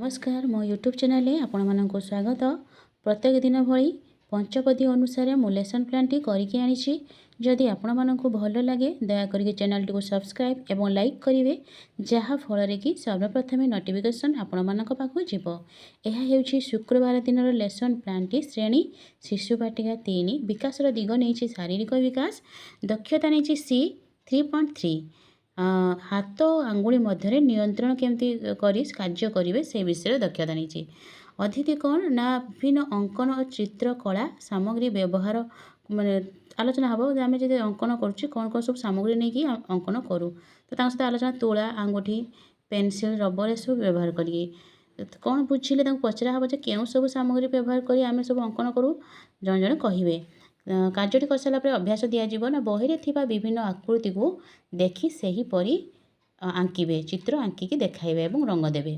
नमस्कार मो YouTube channel आपण मानक स्वागत। प्रत्येक दिन भली पंचपदी अनुसार मु लेसन प्लान टी करके आनी। जदि आपण मानक भल लगे दयाकोरी चैनल टी को सब्सक्राइब एवं लाइक करेंगे जहाँ फल कि सर्वप्रथम नोटिफिकेशन आपण मानक पाखु जीवो। यह हेउछि शुक्रवार दिन लेसन प्लान टी श्रेणी शिशु बाटिका 3 विकास दिग नहीं शारीरिक विकास दक्षता नहीं सी 3.3 हाथ आंगुली मध्य नियंत्रण केमती करी कार्य करेंगे से विषय दक्षता नहीं। अतिथि कौन ना विभिन्न अंकन और चित्रकला सामग्री व्यवहार माने आलोचना हम आम जब अंकन करुँ कौन कौन सब सामग्री नहीं कि अंकन करूँ तो सहित आलोचना तुला आंगुठी पेनसिल रबर ये सब व्यवहार करिए कौन बुझिले पचरा हम क्यों सब सामग्री व्यवहार करी आम सब अंकन करूँ जन जन कहे। कार्यटी कर सारा अभ्यास दिज्व ना बही थी विभिन्न आकृति को देखी से हीपरी आंकिबे चित्र आंकिकी देखाइबे और रंग देवे।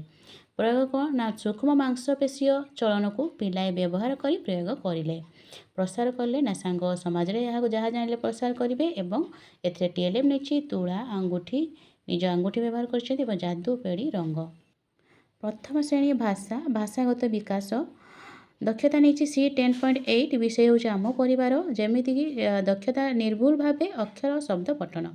प्रयोग कौन ना सूक्ष्म मांसपेशीय चलन को पिलाए व्यवहार करी प्रयोग करें प्रसार कले ना सांग समाज में जहाँ जाने प्रसार करेंगे एवं एथे टीएलएम नहीं तुला आंगुठी निज आंगुठी व्यवहार कर जादू पेड़ी रंग। प्रथम श्रेणी भाषा भाषागत विकास दक्षता नहीं सी 10.8 विषय हूँ आम परिवार जमीक दक्षता निर्भुल भाव अक्षर शब्द पठन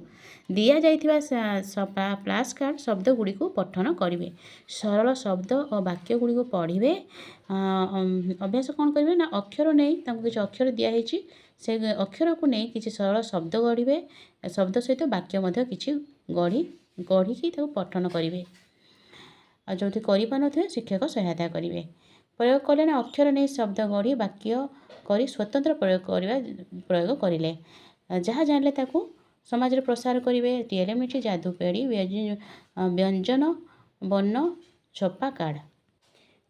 दि जा फ्लैश कार्ड शब्द गुड़ी को पठन करेंगे सरल शब्द और वाक्य गुड़ी को पढ़े। अभ्यास कौन करेंगे ना अक्षर नहीं किसी अक्षर दिखाई से अक्षर को नहीं किसी सरल शब्द गढ़े शब्द सहित वाक्य किसी गढ़ी पठन करेंगे जो कर शिक्षक सहायता करेंगे। प्रयोग कले ना अक्षर नहीं शब्द गढ़ी वाक्य करी स्वतंत्र प्रयोग करें जहाँ जाने समाज रे प्रसार करेंगे। टीएलएम नीचे जादू पेड़ी व्यंजन वर्ण छपा कार्ड।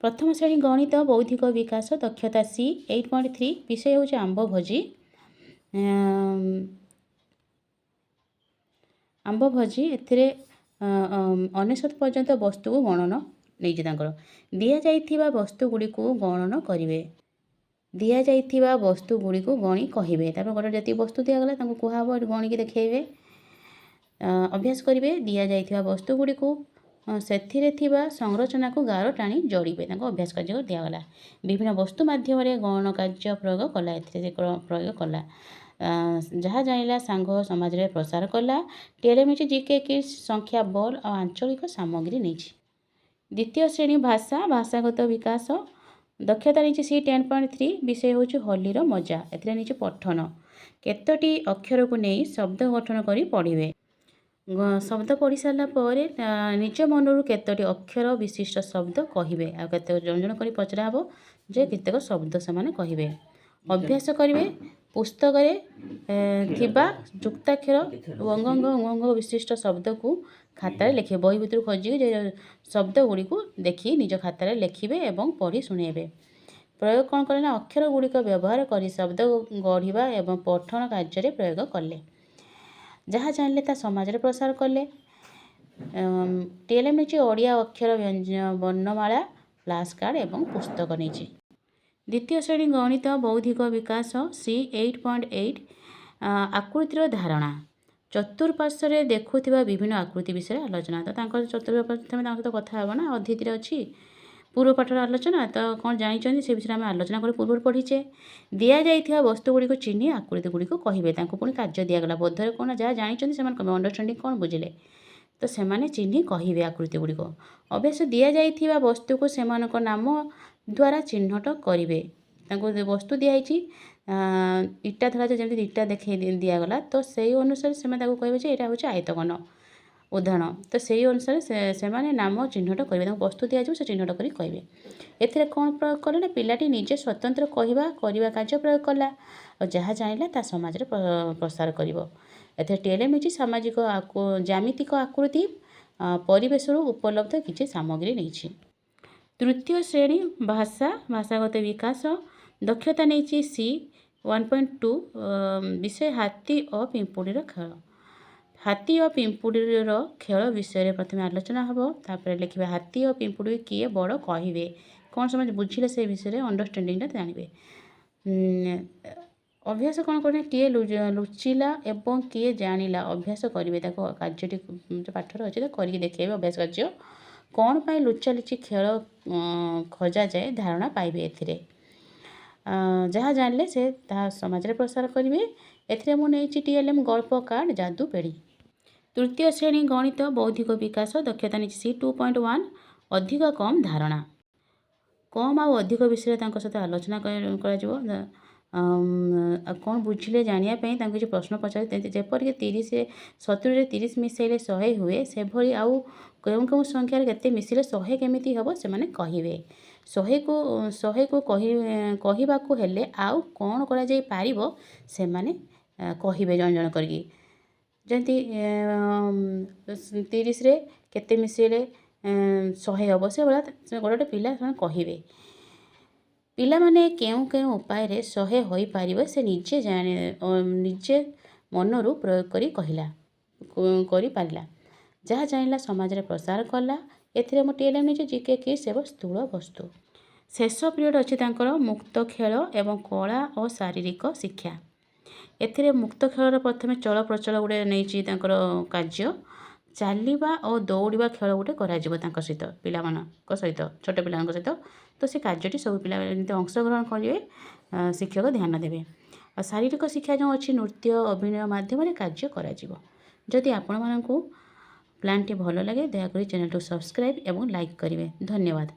प्रथम श्रेणी गणित बौद्धिक विकास दक्षता सी 8.3 विषय हूँ आंब भोजी आंब भोजी ए 99 पर्यंत वस्तु को गणन नहीं दि जा वस्तु गुड़ी को गणन करेंगे दि जा वस्तु गुड़ी को गणी कहे गोटे जी वस्तु दिगला कहब गणिकी देखेबे अभ्यास करेंगे दि जा वस्तु गुड़ी को से संरचना को गार टाणी जोड़े अभ्यास कार्य दिगला विभिन्न वस्तु मध्यम गणन कार्य प्रयोग कला प्रयोग कला जहाँ जाना सांग समाज में प्रसार कला। टीएलएम जीके कि संख्या बल और आंचलिक सामग्री नहीं। द्वितीय श्रेणी भाषा भाषागत विकास दक्षता नहीं सी 10.3 विषय हूँ होलीर मजा ए पठन केतोटी अक्षर को नहीं शब्द गठन कर पढ़े शब्द पढ़ी सारापर निज मनरू केतोटी अक्षर विशिष्ट शब्द कहे आते जन जन कर पचरा हम जे केतेक शब्द से कहे। अभ्यास करेंगे पुस्तक जुक्ताक्षर वंग विशिष्ट शब्द को खातार लिखे बही भितर खोजिक शब्द गुड़ी को देखी निज खातार लिखे और पढ़ी शुणेबे। प्रयोग कौन कले ना अक्षर गुड़िक व्यवहार कर शब्द गढ़ा एवं पठन कार्य प्रयोग कले जहाँ जाने समाज में प्रसार कले। टीएलएम नहीं ओडिया अक्षर वर्णमाला फ्लैश कार्ड एवं पुस्तक नहीं। द्वितीय श्रेणी गणित बौद्धिक विकास सी 8.8 आकृतिर धारणा चतुर्पार्श्व देखुवा विभिन्न आकृति विषय आलोचना तो चतुर्पार्श्व सहित कथा ना अतिथि अच्छी पूर्व पाठर आलोचना तो कौन जानी से विषय में आलोचना कर पूर्व पढ़ीचे दि जा वस्तु गुड़ी को चिन्ह आकृति गुड़ी को कहे पुणी कार्य दिगला बोधर कौन जहाँ जानी से अंडरस्टांडिंग कौन बुझे तो से चिन्ह कहे आकृति गुड़ी को। अभ्यास दि जा वस्तु को से नाम द्वारा चिन्हट करेंगे वस्तु दिखाई इटा धरा जमी इटा देखे दिगला तो से अनुसार से कहे यहाँ हूँ आयतघन उदाहरण तो से अनुसार से नाम चिन्हट करेंगे वस्तु दि जाए से चिन्हट कर कहे। एथे कौन प्रयोग कले ना पिलाटी निजे स्वतंत्र कहवा कार्य प्रयोग कला और जहाँ जाना समाज में प्रसार कर। टीएलएम नहीं सामाजिक ज्यामितिक आकृति परिवेश उपलब्ध किसी सामग्री नहीं। तृतीय श्रेणी भाषा भाषागत विकास दक्षता नहीं सी 1.2 विषय हाथी और पिंपुड़ीर खेल हाथी और पिंपुड़ीर खेल विषय प्रथम आलोचना हम तापर लिखे हाथी और पिंपुड़ी किए बड़ कहे कौन समझ बुझिले से विषय अंडरस्टांडिंग जानवे। अभ्यास कौन करें किए लुचिला एवं किए जानिला अभ्यास करेंगे कार्य पाठर अच्छे तो करके देखेबे अभ्यास कार्य କ'ଣ ପାଇଁ ଲୁଚାଲୁଚି ଖେଳ ଖୋଜାଯାଏ ଧାରଣା ପାଇବେ ଏଥିରେ। ଯାହା ଜାଣିଲେ ସେ ତାହା ସମାଜରେ ପ୍ରସାର କରିବେ। ଏଥିରେ ମୁଁ ନେଇଛି TLM ଗଳ୍ପ କାର୍ଡ଼ ଯାଦୁ ପେଡ଼ି। ତୃତୀୟ ଶ୍ରେଣୀ ଗଣିତ ବୌଦ୍ଧିକ ବିକାଶ ଦକ୍ଷତା ନେଇଛି C2.1 ଅଧିକ କମ୍ ଧାରଣା। କମ୍ ଆଉ ଅଧିକ ବିଷୟରେ ତାଙ୍କ ସହିତ ଆଲୋଚନା କରାଯିବ। କ'ଣ ବୁଝିଲେ ଜାଣିବା ପାଇଁ ତାଙ୍କୁ କିଛି ପ୍ରଶ୍ନ ପଚାରି, ଯେପରିକି 70ରେ 30 ମିଶାଇଲେ 100 ହୁଏ, ସେଭଳି ଆଉ କେଉଁ କେଉଁ ସଂଖ୍ୟାରେ କେତେ ମିଶିଲେ 100 କେମିତି ହେବ ସେମାନେ କହିବେ। 100କୁ କହିବାକୁ ହେଲେ ଆଉ କ'ଣ କରାଯାଇପାରିବ ସେମାନେ କହିବେ ଜଣ ଜଣ କରିକି। ଯେମିତି 30ରେ କେତେ ମିଶାଇଲେ 100 ହେବ, ସେଭଳିଆ ଗୋଟେ ଗୋଟେ ପିଲା ସେମାନେ କହିବେ। ପିଲାମାନେ କେଉଁ କେଉଁ ଉପାୟରେ 100 ହୋଇପାରିବ ସେ ନିଜେ ମନରୁ ପ୍ରୟୋଗ କରିପାରିଲା। ଯାହା ଜାଣିଲା ସମାଜରେ ପ୍ରସାର କଲା। ଏଥିରେ ମୁଁ TLM ନେଇଛି GK କିଡ୍ସ ଏବଂ ସ୍ଥୂଳ ବସ୍ତୁ। ଶେଷ ପିରିୟଡ଼ ଅଛି ତାଙ୍କର ମୁକ୍ତ ଖେଳ ଏବଂ କଳା ଓ ଶାରୀରିକ ଶିକ୍ଷା। ଏଥିରେ ମୁକ୍ତ ଖେଳର ପ୍ରଥମେ ଚଳପ୍ରଚଳ ଗୋଟେ ନେଇଛି ତାଙ୍କର କାର୍ଯ୍ୟ। ଚାଲିବା ଓ ଦୌଡ଼ିବା ଖେଳ ଗୋଟେ କରାଯିବ ତାଙ୍କ ସହିତ, ପିଲାମାନଙ୍କ ସହିତ, ଛୋଟ ପିଲାଙ୍କ ସହିତ। ତ ସେ କାର୍ଯ୍ୟଟି ସବୁ ପିଲା ଯେମିତି ଅଂଶଗ୍ରହଣ କରିବେ ଶିକ୍ଷକ ଧ୍ୟାନ ଦେବେ। ଆଉ ଶାରୀରିକ ଶିକ୍ଷା ଯେଉଁ ଅଛି ନୃତ୍ୟ ଅଭିନୟ ମାଧ୍ୟମରେ କାର୍ଯ୍ୟ କରାଯିବ। ଯଦି ଆପଣମାନଙ୍କୁ ପ୍ଲାନ୍ଟି ଭଲ ଲାଗେ ଦୟାକରି ଚ୍ୟାନେଲକୁ ସବସ୍କ୍ରାଇବ୍ ଏବଂ ଲାଇକ୍ କରିବେ। ଧନ୍ୟବାଦ।